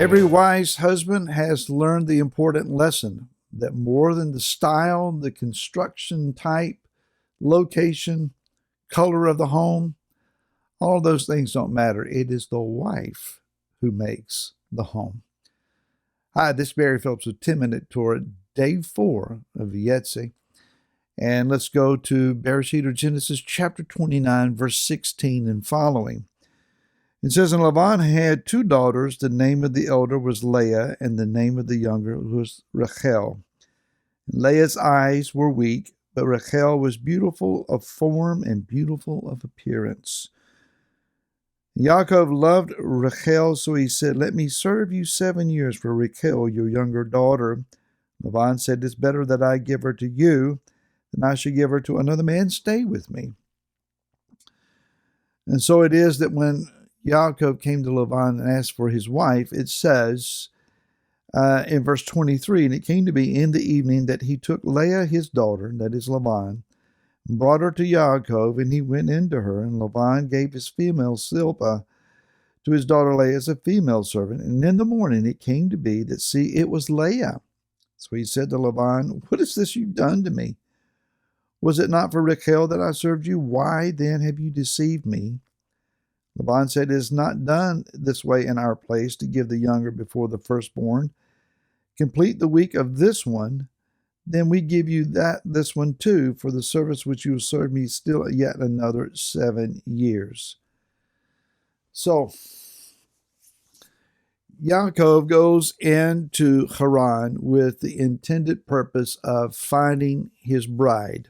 Every wise husband has learned the important lesson that more than the style, the construction type, location, color of the home, all those things don't matter. It is the wife who makes the home. Hi, this is Barry Phillips with 10 Minute Torah, day 4 of Vayetze. And let's go to Bereshit or Genesis chapter 29, verse 16 and following. It says, And Laban had 2 daughters. The name of the elder was Leah, and the name of the younger was Rachel. Leah's eyes were weak, but Rachel was beautiful of form and beautiful of appearance. Yaakov loved Rachel, so he said, Let me serve you 7 years for Rachel, your younger daughter. Laban said, It's better that I give her to you than I should give her to another man. Stay with me. And so it is that when Yaakov came to Laban and asked for his wife, it says in verse 23, And it came to be in the evening that he took Leah his daughter, that is Laban, and brought her to Yaakov, and he went into her. And Laban gave his female Zilpah to his daughter Leah as a female servant. And in the morning it came to be that, see, it was Leah. So he said to Laban, What is this you've done to me? Was it not for Rachel that I served you? Why then have you deceived me? Laban said, It is not done this way in our place to give the younger before the firstborn. Complete the week of this one, then we give you this one too, for the service which you have served me still yet another 7 years. So Yaakov goes into Haran with the intended purpose of finding his bride.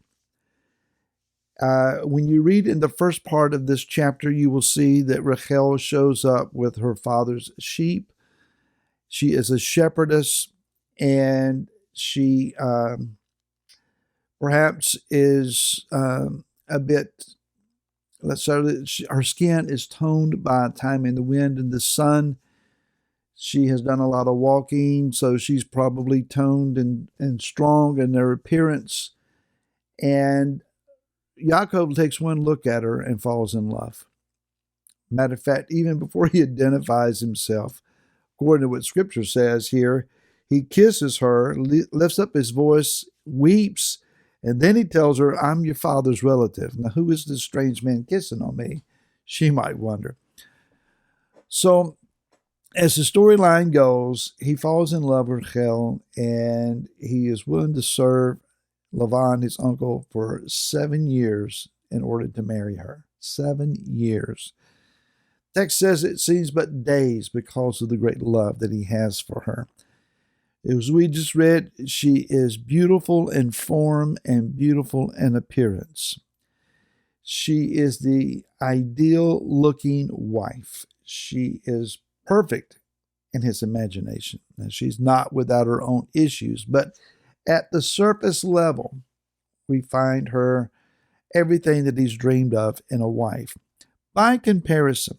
When you read in the first part of this chapter, you will see that Rachel shows up with her father's sheep. She is a shepherdess, and she perhaps is a bit, let's say, her skin is toned by time in the wind and the sun. She has done a lot of walking, so she's probably toned and strong in her appearance. And Yaakov takes one look at her and falls in love. Matter of fact, even before he identifies himself, according to what Scripture says here, he kisses her, lifts up his voice, weeps, and then he tells her, I'm your father's relative. Now, who is this strange man kissing on me? She might wonder. So, as the storyline goes, he falls in love with Rachel, and he is willing to serve Laban, his uncle, for 7 years in order to marry her. 7 years. Text says it seems but days because of the great love that he has for her. As we just read, she is beautiful in form and beautiful in appearance. She is the ideal-looking wife. She is perfect in his imagination. Now, she's not without her own issues, but at the surface level, we find her everything that he's dreamed of in a wife. By comparison,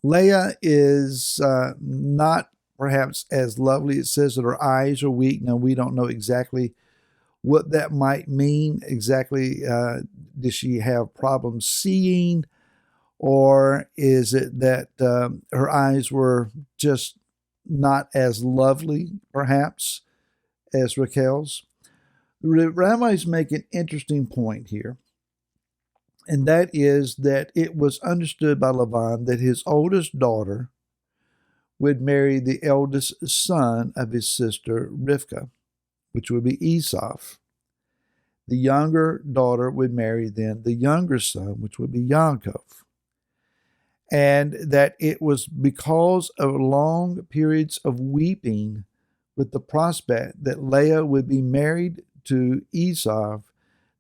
Leah is not perhaps as lovely. It says that her eyes are weak. Now, we don't know exactly what that might mean. Exactly, does she have problems seeing? Or is it that her eyes were just not as lovely, perhaps, as Rachel's? The rabbis make an interesting point here, and that is that it was understood by Laban that his oldest daughter would marry the eldest son of his sister Rivkah, which would be Esau. The younger daughter would marry then the younger son, which would be Yaakov. And that it was because of long periods of weeping with the prospect that Leah would be married to Esau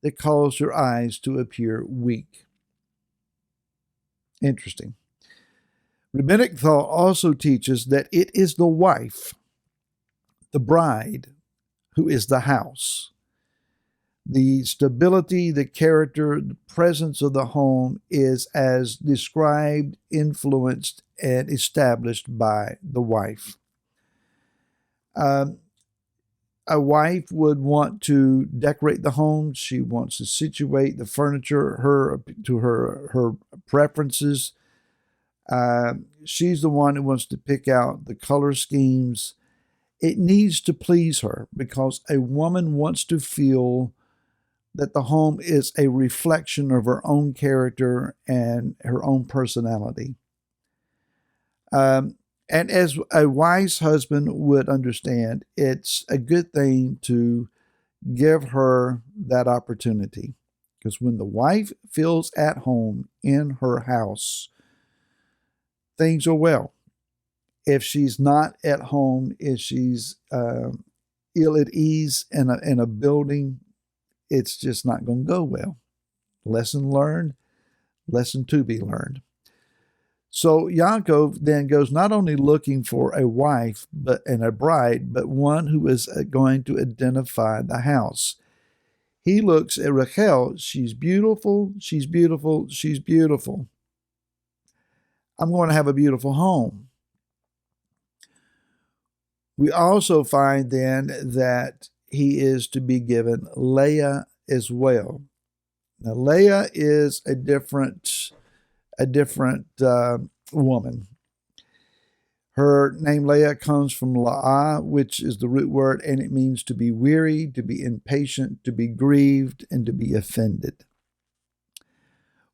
that caused her eyes to appear weak. Interesting. Rabbinic thought also teaches that it is the wife, the bride, who is the house. The stability, the character, the presence of the home is as described, influenced, and established by the wife. A wife would want to decorate the home. She wants to situate the furniture to her preferences. She's the one who wants to pick out the color schemes. It needs to please her because a woman wants to feel that the home is a reflection of her own character and her own personality. And as a wise husband would understand, it's a good thing to give her that opportunity. Because when the wife feels at home in her house, things are well. If she's not at home, if she's ill at ease in a building, it's just not going to go well. Lesson learned, lesson to be learned. So Yaakov then goes not only looking for a wife and a bride, but one who is going to identify the house. He looks at Rachel. She's beautiful, she's beautiful, she's beautiful. I'm going to have a beautiful home. We also find then that he is to be given Leah as well. Now, Leah is a different woman. Her name Leah comes from la'ah, which is the root word, and it means to be weary, to be impatient, to be grieved, and to be offended.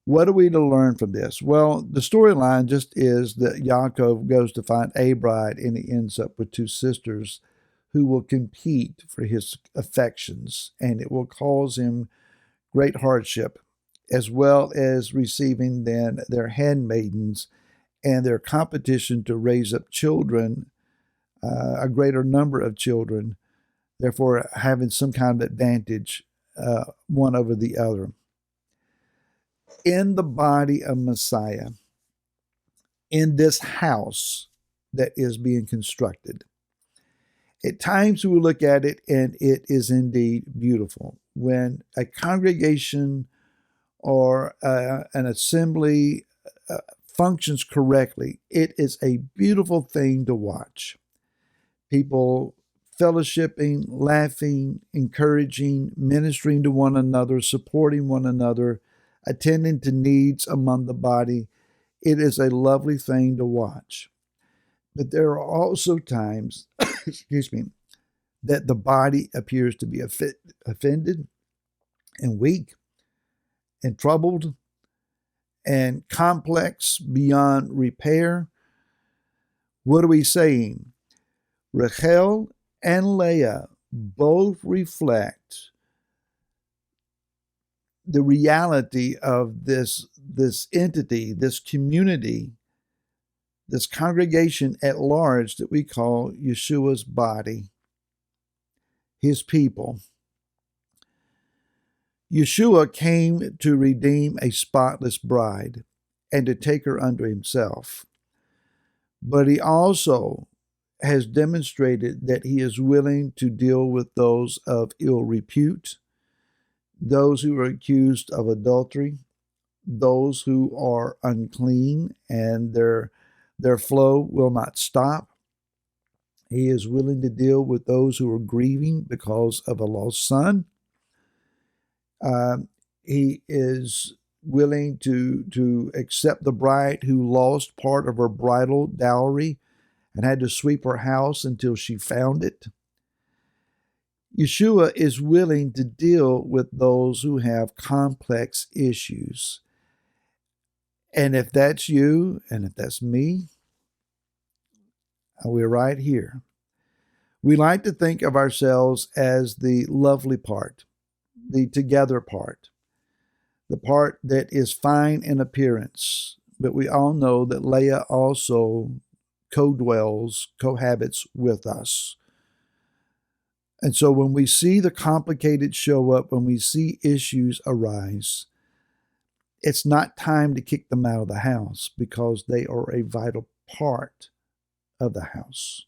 What are we to learn from this? Well, the storyline just is that Yaakov goes to find a bride, and he ends up with two sisters who will compete for his affections, and it will cause him great hardship, as well as receiving then their handmaidens and their competition to raise up children, a greater number of children, therefore having some kind of advantage one over the other. In the body of Messiah, in this house that is being constructed, at times we will look at it and it is indeed beautiful. When a congregation or an assembly functions correctly, it is a beautiful thing to watch. People fellowshipping, laughing, encouraging, ministering to one another, supporting one another, attending to needs among the body. It is a lovely thing to watch. But there are also times, excuse me, that the body appears to be offended and weak and troubled and complex beyond repair. What are we saying? Rachel and Leah both reflect the reality of this entity, this community, this congregation at large that we call Yeshua's body, his people. Yeshua came to redeem a spotless bride and to take her unto himself. But he also has demonstrated that he is willing to deal with those of ill repute, those who are accused of adultery, those who are unclean and their flow will not stop. He is willing to deal with those who are grieving because of a lost son. He is willing to accept the bride who lost part of her bridal dowry and had to sweep her house until she found it. Yeshua is willing to deal with those who have complex issues. And if that's you, and if that's me, we're right here. We like to think of ourselves as the lovely part, the together part, the part that is fine in appearance. But we all know that Leah also co-dwells, cohabits with us. And so when we see the complicated show up, when we see issues arise, it's not time to kick them out of the house because they are a vital part of the house.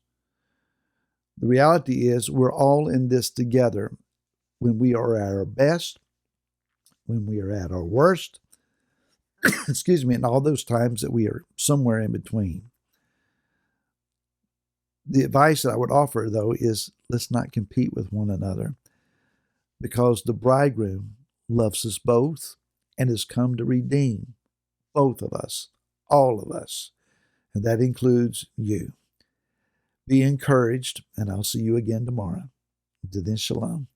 The reality is we're all in this together when we are at our best, when we are at our worst, excuse me, and all those times that we are somewhere in between. The advice that I would offer, though, is let's not compete with one another because the bridegroom loves us both and has come to redeem both of us, all of us. and that includes you. Be encouraged, and I'll see you again tomorrow. Until then, shalom.